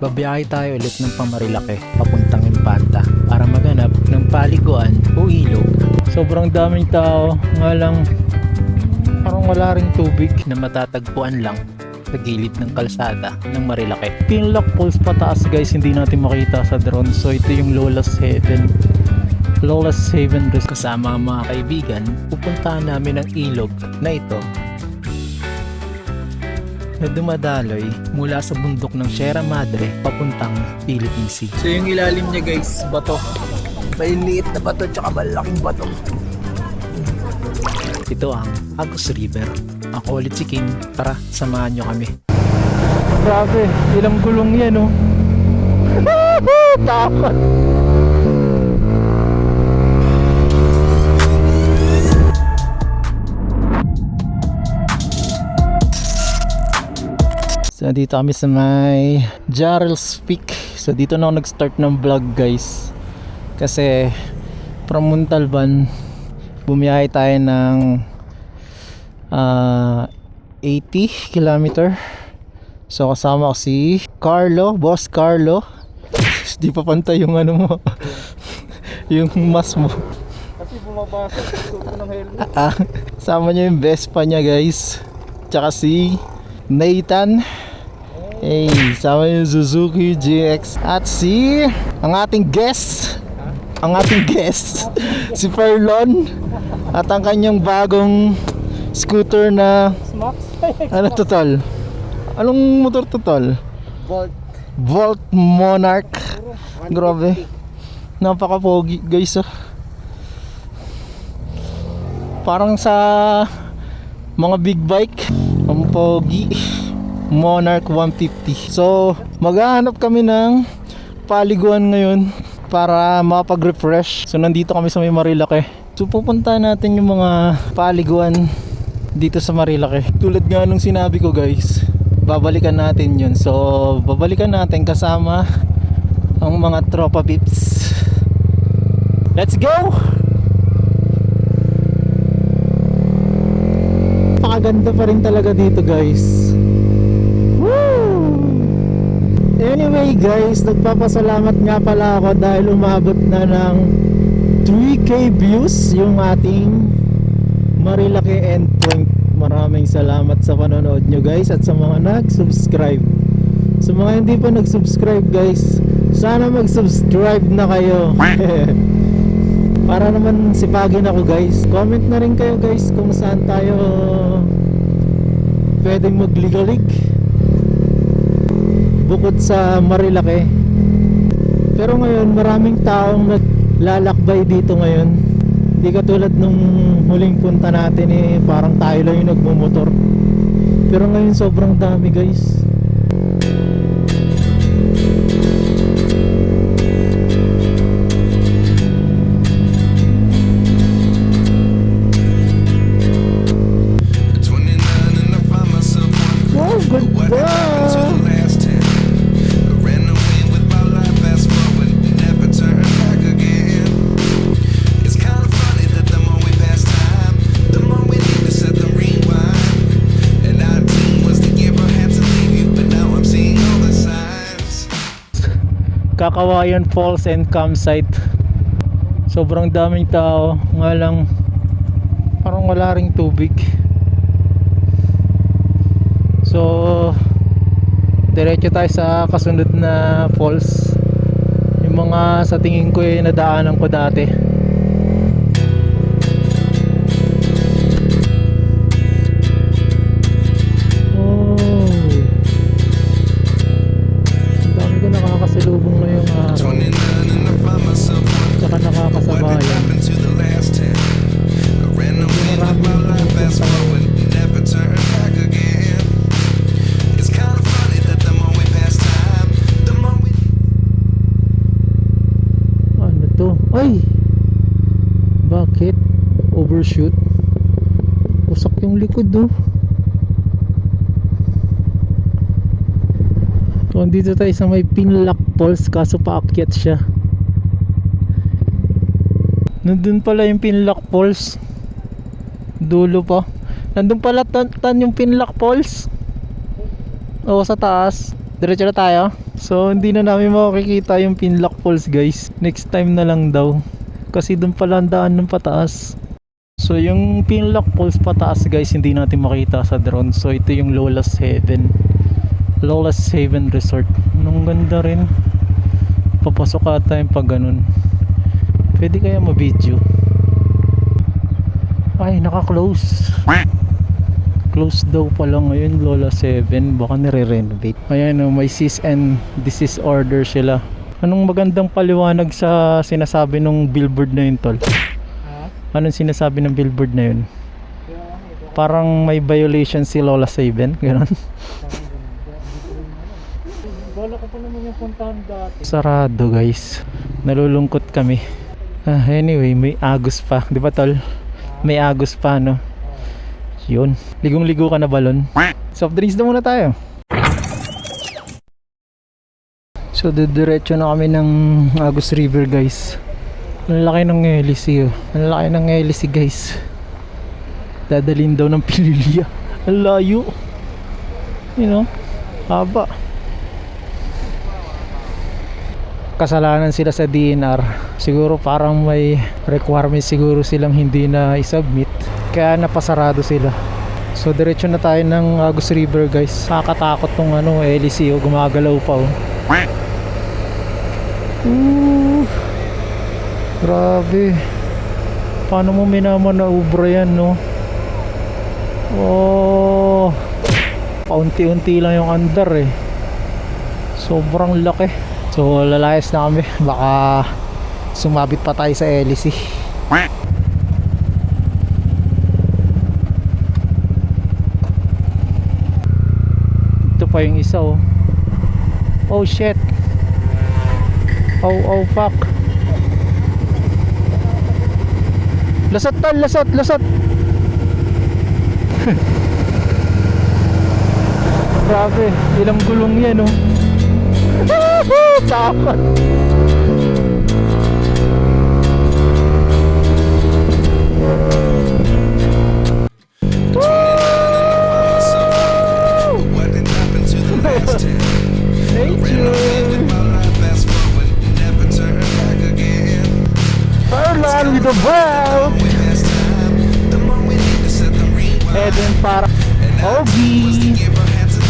Babiyahe tayo ulit ng Pamarilake papuntang Infanta para maganap ng paliguan o ilog. Sobrang daming tao, nga lang parang wala ring tubig na matatagpuan lang sa gilid ng kalsada ng Marilake. Pinlock Falls pataas guys, hindi natin makita sa drone. So ito yung Lola's Haven. Lola's Haven Resort. Kasama ang mga kaibigan, pupuntahan namin ang ilog na ito na dumadaloy mula sa bundok ng Sierra Madre papuntang Philippine Sea. So yung ilalim niya guys, bato. Maliliit na bato tsaka malaking bato. Ito ang Agus River. Ako ulit si King. Tara, samahan nyo kami. Grabe, ilang gulong yan oh. Takot. So dito kami sa may Jarrell's Peak. So dito na ako nag-start ng vlog guys. Kasi from Montalban bumiyahe tayo ng 80 kilometer. So kasama ko si Carlo, Boss Carlo. Di pa pantay yung ano mo. Yung mask mo. Kasi bumabasa ng helmet. Sama niya yung Vespa niya guys. Tsaka si Nathan. Hey, sama yung Suzuki GX. At si ang ating guest. Si Ferlon. At ang kanyang bagong scooter na ano to tol? Anong motor to tol? Volt Monarch. Grabe. Napaka-pogi guys oh. Parang sa mga big bike. Ang pogi. Monarch 150. So maghahanap kami ng paliguan ngayon para makapag-refresh. So nandito kami sa may Marilake. So pupunta natin yung mga paliguan dito sa Marilake. Tulad nga nung sinabi ko guys, babalikan natin yun. So babalikan natin kasama ang mga tropa pips. Let's go! Pakaganda pa rin talaga dito guys. Anyway guys, nagpapasalamat nga pala ako dahil umabot na ng 3K views yung ating Marilake endpoint. Maraming salamat sa panonood nyo guys at sa mga nag-subscribe. Sa mga hindi pa nag-subscribe guys, sana mag-subscribe na kayo. Para naman sipagin ako guys. Comment na rin kayo guys kung saan tayo pwedeng magligalig bukod sa Marilake. Pero ngayon maraming taong naglalakbay dito ngayon. Hindi katulad nung huling punta natin parang tayo lang yung nagmumotor. Pero ngayon sobrang dami guys. Wow, ganda! Kakawayan Falls and Campsite. Sobrang daming tao, nga lang parang wala ring tubig. So diretso tayo sa kasunod na falls. Yung mga sa tingin ko nadaanan ko dati. Nakasalubong na yung saka nakakasabayan. Ano to? Ay! Bakit? Overshoot? Kusak yung likod oh. So dito tayo sa may Pinlock Falls, kaso paakyat siya. Nandun pala yung Pinlock Falls. Dulo pa. Nandun pala yung Pinlock Falls. Oo, sa taas. Diretso na tayo. So hindi na namin makikita yung Pinlock Falls guys. Next time na lang daw. Kasi doon pala ang daan ng pataas. So yung Pinlock Falls pataas guys, hindi natin makita sa drone. So ito yung Lola's Haven. Lola's Haven Resort. Anong ganda rin. Papasok ata yung pag ganun. Pwede kaya ma-video. Ay, naka-close. Close daw pala ngayon Lola 7. Baka nire-renovate. Ayan o, may cease and desist order sila. Anong magandang paliwanag sa sinasabi ng billboard na yun, tol? Anong sinasabi ng billboard na yun? Parang may violation si Lola 7. Ganon. Bala ko pa naman yung puntahan dati. Sarado guys. Nalulungkot kami. Anyway, may Agus pa. Di ba, tol? May Agus pa, no? Yun. Ligong-ligo ka na balon. Soft drinks na muna tayo. So diretso na kami ng Agus River guys. Ang laki ng hélice oh. Ang laki ng hélice guys. Dadalhin daw ng Pililya. Ang layo. You know, haba. Kasalanan sila sa DNR. Siguro parang may requirement siguro silang hindi na i-submit. Kaya napasarado sila. So diretso na tayo ng Agus River guys. Nakakatakot tong hélice oh. Gumagalaw pa oh. Grabe. Paano mo minamanaubra yan, no? Oh, paunti-unti lang yung andar eh. Sobrang laki. So lalayas na kami. Baka sumabit pa tayo sa hélice. Ito pa yung isa oh. Oh shit. Oh fuck. Lasot tal, lasot. Grabe, ilang gulong yan oh. Takot. Furlan with the world. Heading para OB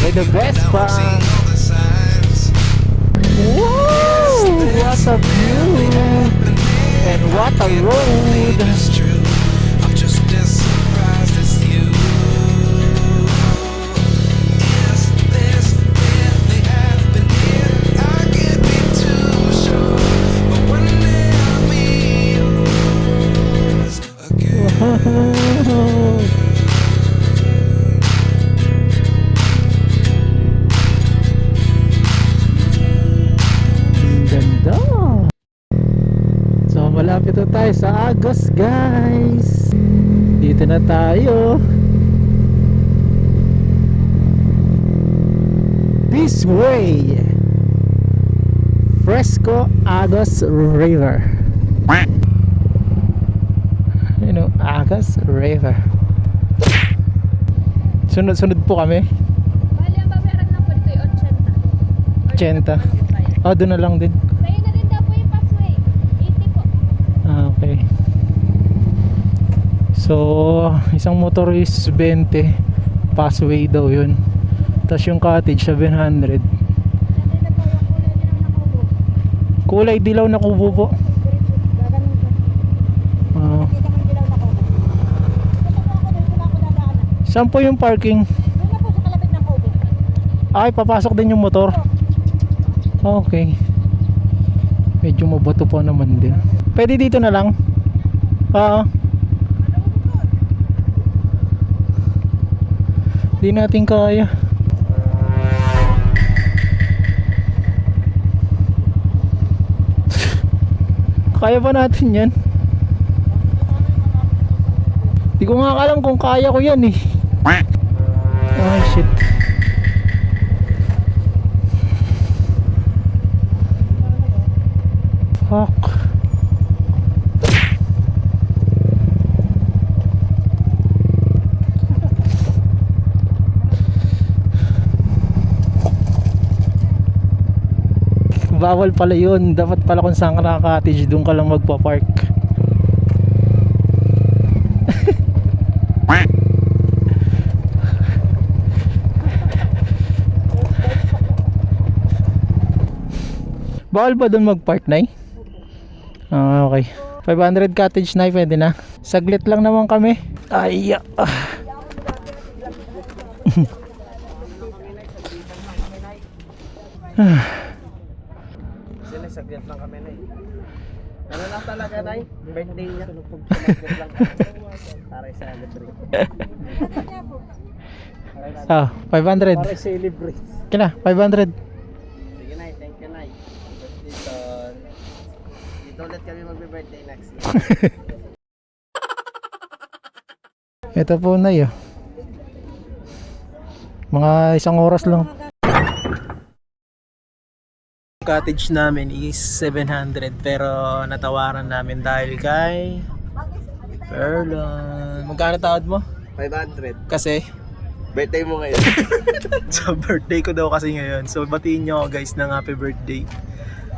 with the best part. Woo! What a view and what a road. I'm just as surprised as you. Is this really happening? I can't be too sure, but one day I'll be yours again. Ganda. So malapit na tayo sa Agus guys. Dito na tayo. This way. Fresco Agus River. You know, Agus River. Sunod-sunod po kami. Bali, ang babayaran lang po dito yung 80. 80. Doon na lang din. Sa'yo na rin daw po yung passway. 80 po. Okay. So, isang motor is 20. Passway daw yun. Tapos yung cottage, 700. Nandito po yung kulay dilaw na Kulay dilaw na kubo. kubo po. Gaganon po. Nakita ko yung dilaw na kubo. Ito po ako, dito na ako dadaanan. Saan po yung parking? Doon na po sa kalapit ng kubo. Ay, papasok din yung motor. Okay. Medyo mabato pa naman din. Pwede dito na lang? Di natin kaya. Kaya ba natin yan? Di ko nga alam kung kaya ko yan eh. Ay shit. Fuck. Bawal pala yun. Dapat pala kung saan ka naka-cottage, doon ka lang magpa-park. Bawal ba doon mag-park, Nay? Ah, okay. 500 cottage, Nay, pwede na. Saglit lang naman kami. Ay, Sila saglit lang kami na Ano lang talaga na birthday niya. Saglit lang para i-celebrate. Ah, 500. Para i-celebrate. Kina, 500. Sige na, thank you na. Dito ulit kami magbe-birthday next year. Ito po na yun. Mga 1 oras lang. Cottage namin is 700 pero natawaran namin dahil kay Perlon. Magkano tawad mo? 500. Kasi Birthday mo ngayon. so birthday ko daw kasi ngayon. So batiin nyo ako guys ng happy birthday.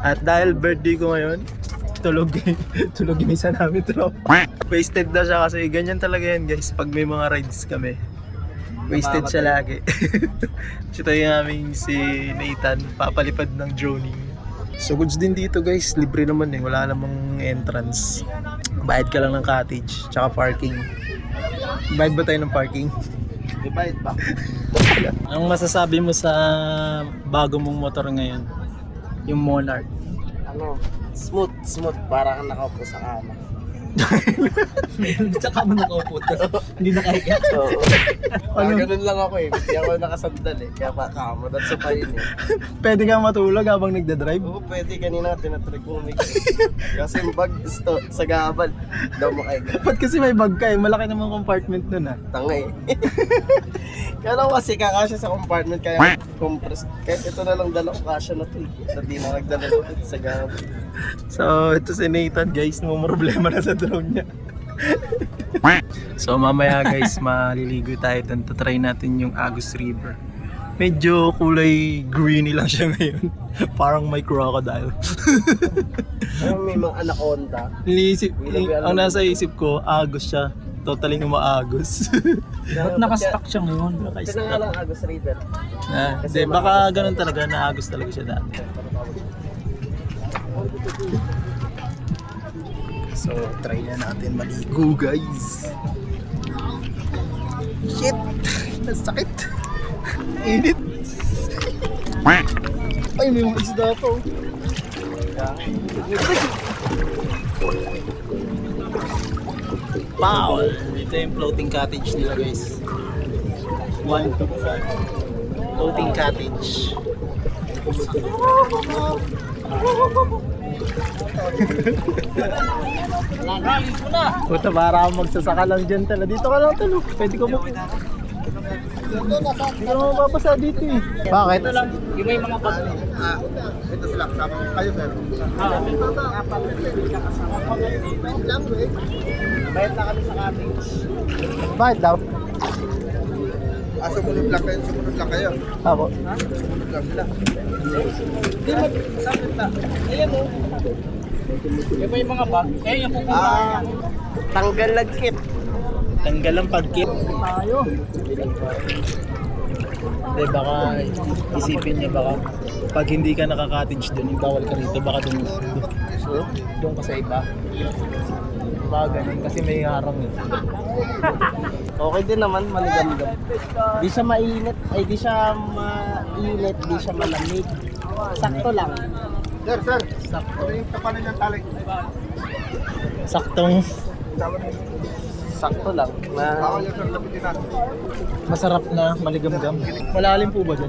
At dahil birthday ko ngayon, tulog yung isa namin tropa. Wasted na siya kasi ganyan talaga yan guys pag may mga rides kami. Wasted siya lagi. Sito yung aming si Nathan papalipad ng droning. So goods din dito guys, libre naman eh, wala namang entrance. Bayad ka lang ng cottage, tsaka parking. Bayad ba tayo ng parking? Ibayad pa. Anong masasabi mo sa bago mong motor ngayon? Yung Monarch. Ano? Smooth. Para kang nakaupo sa kama. Tsaka mo nakaupo, hindi nakahiga. Oo. Ganun lang ako eh. Hindi ako nakasandal eh. Kaya pa kama. That's pa yun eh. Pwede kang matulog habang nagdadrive? Oo, pwede. Kanina tinatrig mo kasi yung bag gusto sa gabal. Daw makahiga. Ba't kasi may bag ka eh? Malaki naman compartment nun ah. Tanga eh. Kaya lang kasi kakasya sa compartment kaya compress. Kahit ito na lang dala ko kasya na to eh. Hindi na nagdala ito sa gabal. So ito si Nathan guys, problema na sa drone niya. So mamaya guys, maliligo tayo dun. Tatry natin yung Agus River. Medyo kulay greeny lang siya ngayon. Parang may crocodile. Ano may mga anaconda. Ang nasa isip ko, Agus siya. Totally umaagos. Ba't nakastock siya ngayon? Ito na nga lang Agus River. Hindi, baka ganun talaga, naagos talaga siya dati. So, try na natin maligo guys. Shit! Nasakit! Init! Ay, may mga isda pa oh. Wow! Ito yung floating cottage nila guys. 1 floating cottage. Puta, para akong magsasaka lang dyan tala. Dito ka lang talo. Pwede ko mo. Hindi ka naman mapapasa dito eh. Bakit? Yung may mga bag. Ito sila, kasama ko kayo sir. Bayad na kami sa cottage. Bakit daw? Sumunod lang kayo. Ako. Sumunod lang sila. Hindi mag-sabit na. Ayan o. Yung may mga bag. Kaya yung pupunta. Tanggal lagkit. Tanggal ang pagkit. Tayo. Hindi, baka isipin niya baka pag hindi ka naka-cottage doon, bawal ka rito, baka doon ka sa iba. Baka ganun, kasi may harang eh. Okay din naman, maligam-gam. Di siya mainit, ay di siya mainit, di siya malamig. Sakto lang. Sir. Sakto. Ano yung kapanan ng talik? Sakto lang. Masarap na, maligam-gam. Malalim po ba dyan?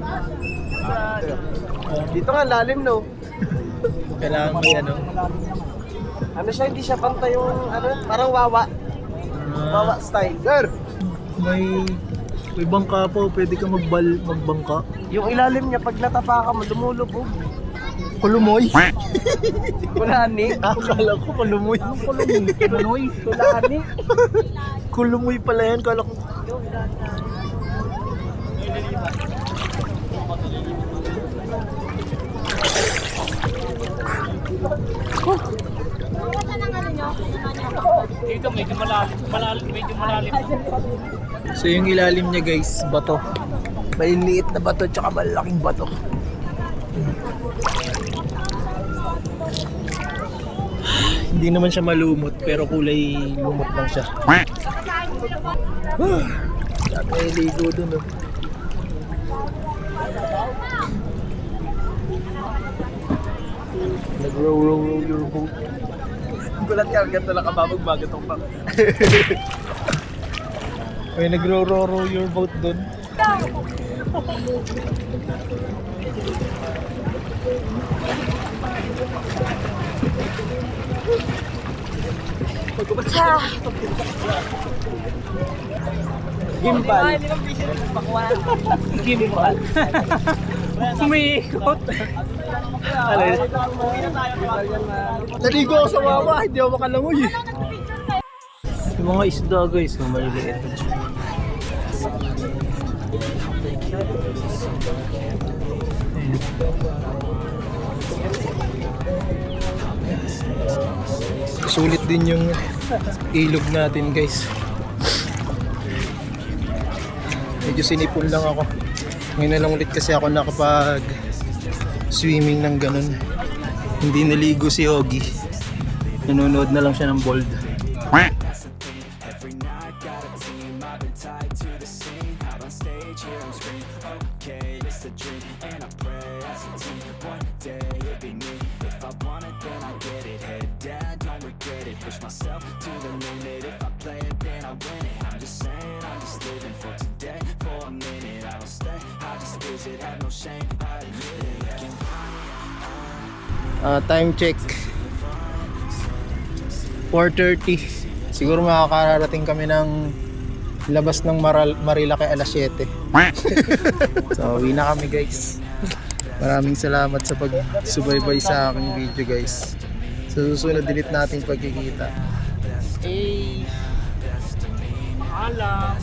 Dito nga lalim no. Kailangan may ano. Ano siya, hindi siya pantay yung parang wawa. Wawa style. Sir! May bangka po, pwede ka magbangka. Yung ilalim niya, pag natapakan mo, lumulubog. Kulumoy? Kulani. Akala ko kulumoy. Kulumoy? Kulani. Kulumoy pala yan, kala ko. medyo malalim. So yung ilalim niya guys, bato. Maliliit na bato tsaka malaking bato. Hindi naman siya malumot pero kulay lumot lang siya. May ligo dun oh. Nag-row your boat. Gulat ka, ganito lang kababag bago itong pa. May nag-row your boat dun. Gimbal. Gimbal. Umiikot. Ano yun? Naligo ako sa wawa, hindi ako makalangoy eh. Yung mga isda guys, maliliit. Sulit din yung ilog natin guys. Medyo sinipon lang ako. Ngayon na lang ulit kasi ako nakapag swimming ng ganun. Hindi naligo si Ogie. Nanonood na lang siya ng bold. Every night got a team, I've been tied to the scene. Out on stage, here I'm scream, okay, it's a dream. And I pray as a team, one day it'll be me. If I want it, then I get it. Head down, don't regret it. Push myself to the limit. If I play it, then I win it. I'm just saying, I'm just living for today. For a minute, I don't stay, I just visit. Have no shame, I admit it. Time check 4:30. Siguro makakarating kami ng labas ng Marilake alas 7. So uwi na kami guys. Maraming salamat sa pagsubaybay sa aking video guys. Sa susunod ulit nating pagkikita. Alam.